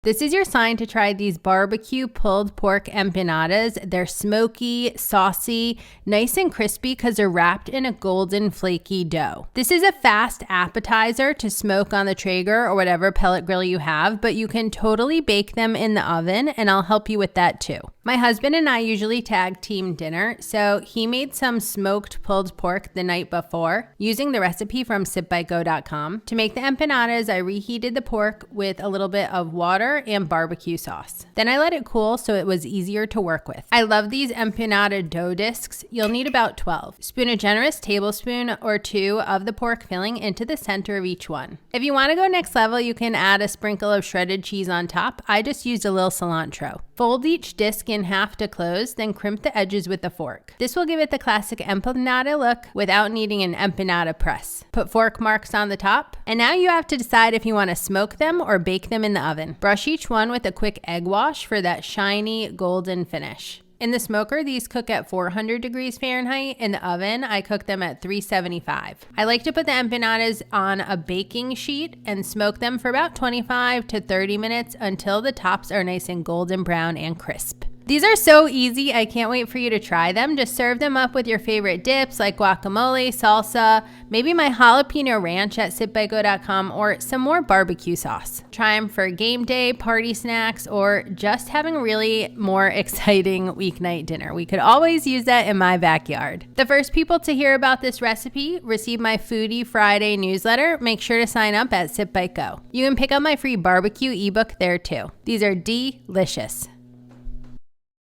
This is your sign to try these BBQ Pulled Pork Empanadas. They're smoky, saucy, nice and crispy because they're wrapped in a golden flaky dough. This is a fast appetizer to smoke on the Traeger or whatever pellet grill you have, but you can totally bake them in the oven, and I'll help you with that too. My husband and I usually tag team dinner, so he made some smoked pulled pork the night before using the recipe from sitbygo.com. To make the empanadas, I reheated the pork with a little bit of water and barbecue sauce. Then I let it cool so it was easier to work with. I love these empanada dough discs. You'll need about 12. Spoon a generous tablespoon or 2 of the pork filling into the center of each one. If you want to go next level, you can add a sprinkle of shredded cheese on top. I just used a little cilantro. Fold each disc in half to close, then crimp the edges with a fork. This will give it the classic empanada look without needing an empanada press. Put fork marks on the top, and now you have to decide if you want to smoke them or bake them in the oven. Brush each one with a quick egg wash for that shiny golden finish. In the smoker, these cook at 400 degrees Fahrenheit. In the oven, I cook them at 375. I like to put the empanadas on a baking sheet and smoke them for about 25 to 30 minutes until the tops are nice and golden brown and crisp. These are so easy, I can't wait for you to try them. Just serve them up with your favorite dips like guacamole, salsa, maybe my jalapeno ranch at sitbygo.com, or some more barbecue sauce. Try them for game day, party snacks, or just having a really more exciting weeknight dinner. We could always use that in my backyard. The first people to hear about this recipe receive my Foodie Friday newsletter. Make sure to sign up at sitbygo. You can pick up my free barbecue ebook there too. These are delicious.